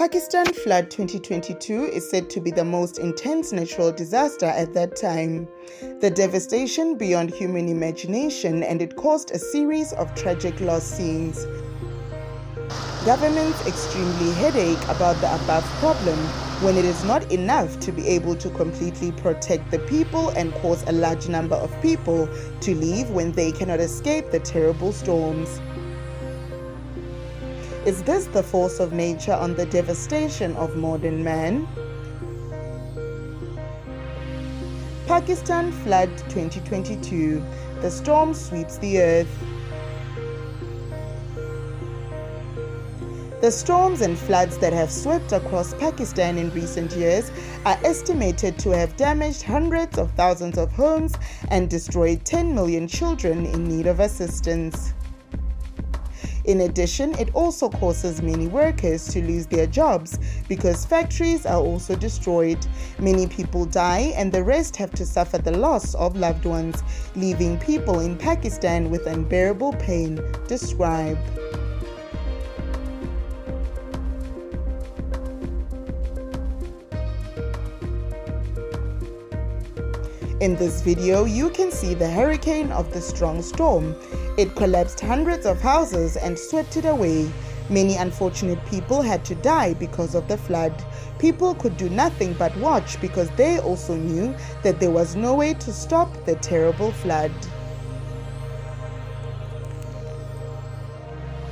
Pakistan flood 2022 is said to be the most intense natural disaster at that time. The devastation beyond human imagination, and it caused a series of tragic loss scenes. Governments extremely headache about the above problem when it is not enough to be able to completely protect the people and cause a large number of people to leave when they cannot escape the terrible storms. Is this the force of nature on the devastation of modern man? Pakistan flood 2022. The storm sweeps the earth. The storms and floods that have swept across Pakistan in recent years are estimated to have damaged hundreds of thousands of homes and destroyed 10 million children in need of assistance. In addition, it also causes many workers to lose their jobs because factories are also destroyed. Many people die and the rest have to suffer the loss of loved ones, leaving people in Pakistan with unbearable pain. Describe. In this video, you can see the hurricane of the strong storm. It collapsed hundreds of houses and swept it away. Many unfortunate people had to die because of the flood. People could do nothing but watch because they also knew that there was no way to stop the terrible flood.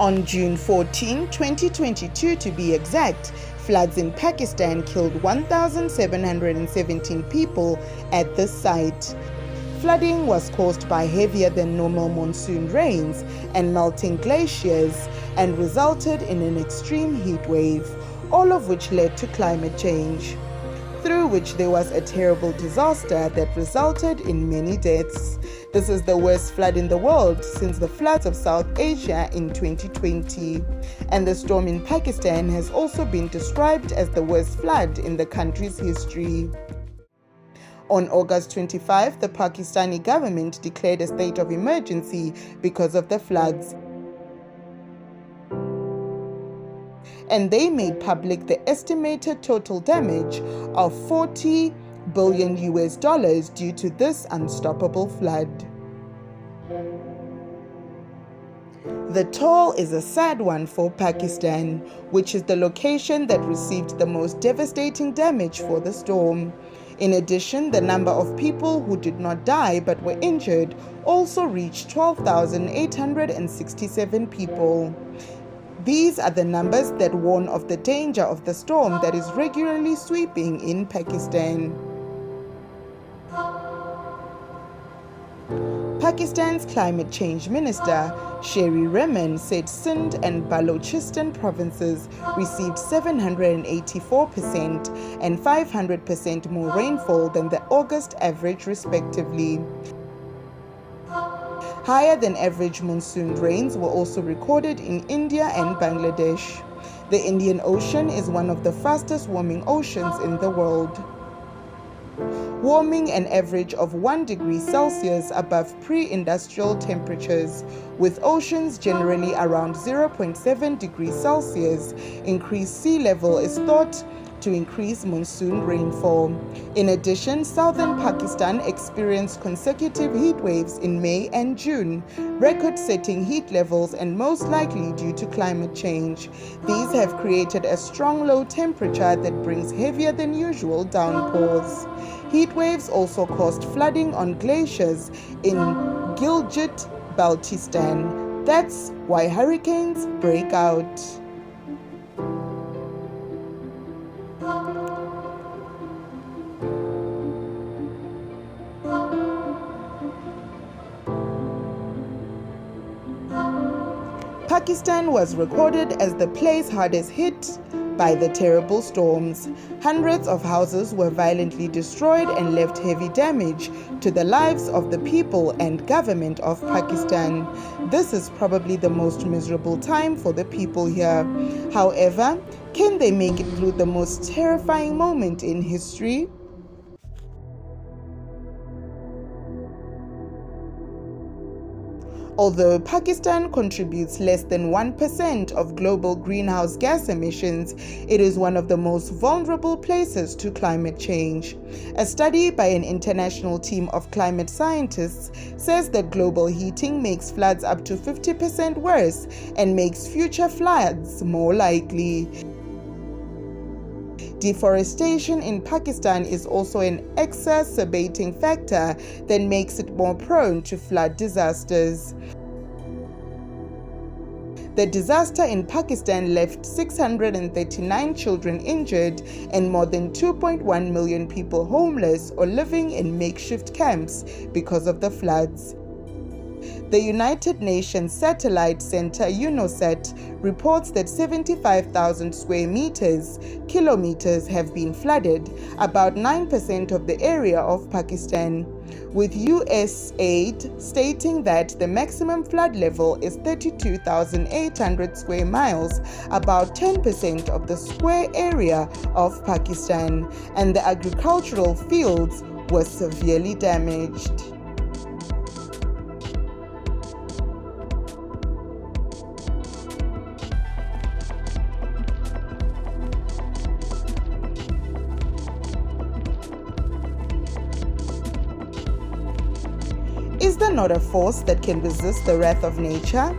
On June 14, 2022 to be exact, floods in Pakistan killed 1,717 people at the site. Flooding was caused by heavier than normal monsoon rains and melting glaciers and resulted in an extreme heat wave, all of which led to climate change, through which there was a terrible disaster that resulted in many deaths. This is the worst flood in the world since the floods of South Asia in 2020. And the storm in Pakistan has also been described as the worst flood in the country's history. On August 25, the Pakistani government declared a state of emergency because of the floods. And they made public the estimated total damage of $40 billion due to this unstoppable flood. The toll is a sad one for Pakistan, which is the location that received the most devastating damage for the storm. In addition, the number of people who did not die but were injured also reached 12,867 people. These are the numbers that warn of the danger of the storm that is regularly sweeping in Pakistan. Pakistan's climate change minister, Sherry Rehman, said Sindh and Balochistan provinces received 784% and 500% more rainfall than the August average, respectively. Higher than average monsoon rains were also recorded in India and Bangladesh. The Indian Ocean is one of the fastest warming oceans in the world, warming an average of 1 degree Celsius above pre-industrial temperatures, with oceans generally around 0.7 degrees Celsius. Increased sea level is thought to increase monsoon rainfall. In addition, southern Pakistan experienced consecutive heat waves in May and June, record-setting heat levels, and most likely due to climate change. These have created a strong low temperature that brings heavier than usual downpours. Heat waves also caused flooding on glaciers in Gilgit-Baltistan. That's why hurricanes break out. Pakistan was recorded as the place hardest hit by the terrible storms. Hundreds of houses were violently destroyed and left heavy damage to the lives of the people and government of Pakistan. This is probably the most miserable time for the people here. However, can they make it through the most terrifying moment in history? Although Pakistan contributes less than 1% of global greenhouse gas emissions, it is one of the most vulnerable places to climate change. A study by an international team of climate scientists says that global heating makes floods up to 50% worse and makes future floods more likely. Deforestation in Pakistan is also an exacerbating factor that makes it more prone to flood disasters. The disaster in Pakistan left 639 children injured and more than 2.1 million people homeless or living in makeshift camps because of the floods. The United Nations Satellite Center UNOSAT reports that 75,000 square kilometers have been flooded, about 9% of the area of Pakistan, with US aid stating that the maximum flood level is 32,800 square miles, about 10% of the square area of Pakistan, and the agricultural fields were severely damaged. Is there not a force that can resist the wrath of nature?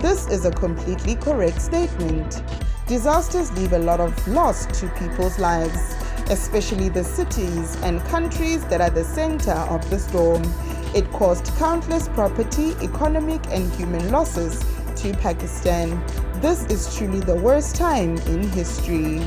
This is a completely correct statement. Disasters leave a lot of loss to people's lives, especially the cities and countries that are the center of the storm. It caused countless property, economic, and human losses to Pakistan. This is truly the worst time in history.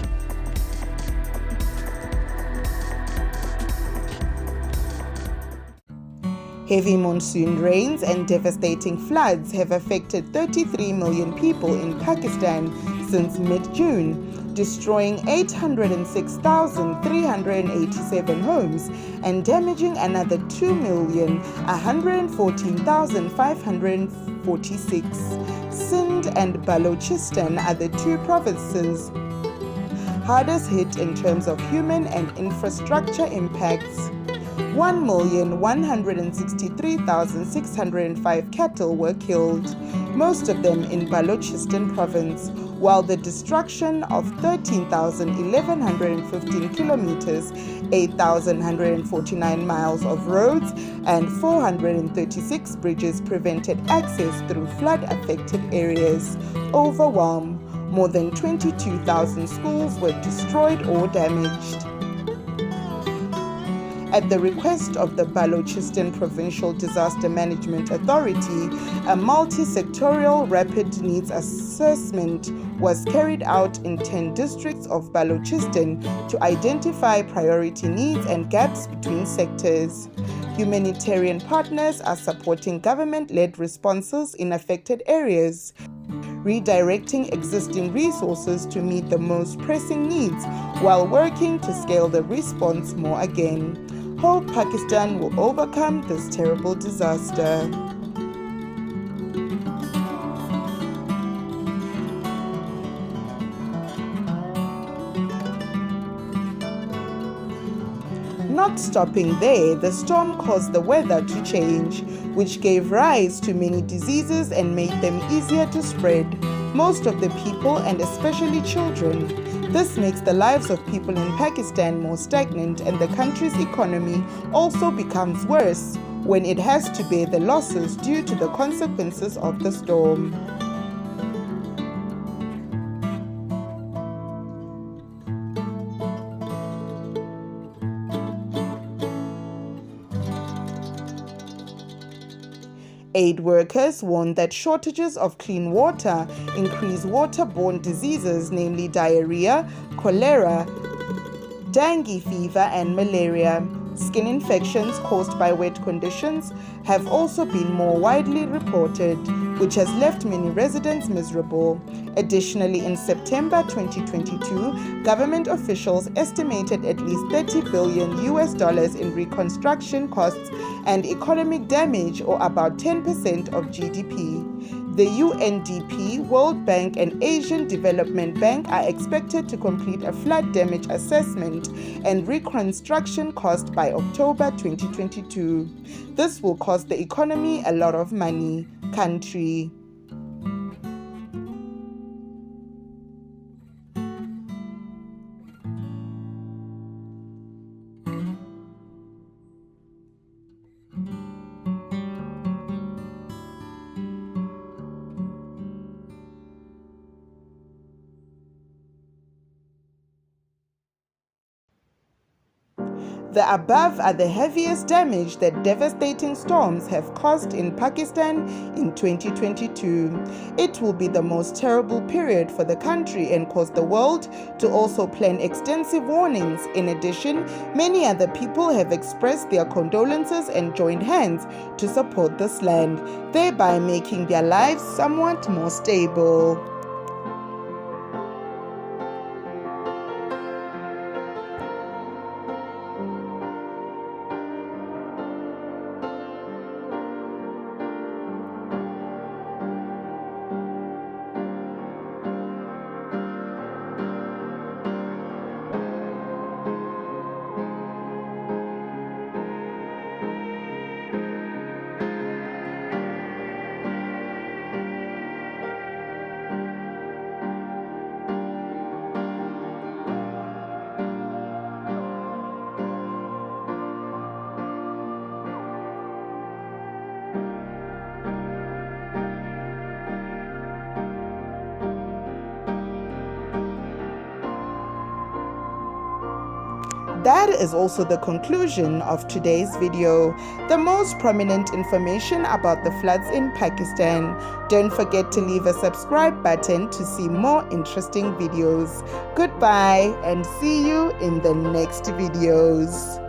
Heavy monsoon rains and devastating floods have affected 33 million people in Pakistan since mid-June, destroying 806,387 homes and damaging another 2,114,546. Sindh and Balochistan are the two provinces hardest hit in terms of human and infrastructure impacts. 1,163,605 cattle were killed, most of them in Balochistan province, while the destruction of 13,115 kilometers, 8,149 miles of roads, and 436 bridges prevented access through flood-affected areas. Overwhelm. More than 22,000 schools were destroyed or damaged. At the request of the Balochistan Provincial Disaster Management Authority, a multi-sectorial rapid needs assessment was carried out in 10 districts of Balochistan to identify priority needs and gaps between sectors. Humanitarian partners are supporting government-led responses in affected areas, redirecting existing resources to meet the most pressing needs while working to scale the response more again. Hope Pakistan will overcome this terrible disaster. Not stopping there, the storm caused the weather to change, which gave rise to many diseases and made them easier to spread, most of the people and especially children. This makes the lives of people in Pakistan more stagnant, and the country's economy also becomes worse when it has to bear the losses due to the consequences of the storm. Aid workers warn that shortages of clean water increase waterborne diseases, namely diarrhea, cholera, dengue fever, and malaria. Skin infections caused by wet conditions have also been more widely reported, which has left many residents miserable. Additionally, in September 2022, government officials estimated at least $30 billion in reconstruction costs and economic damage, or about 10% of GDP. The UNDP, World Bank, and Asian Development Bank are expected to complete a flood damage assessment and reconstruction cost by October 2022. This will cost the economy a lot of money. Country. The above are the heaviest damage that devastating storms have caused in Pakistan in 2022. It will be the most terrible period for the country and cause the world to also plan extensive warnings. In addition, many other people have expressed their condolences and joined hands to support this land, thereby making their lives somewhat more stable. That is also the conclusion of today's video. The most prominent information about the floods in Pakistan. Don't forget to leave a subscribe button to see more interesting videos. Goodbye and see you in the next videos.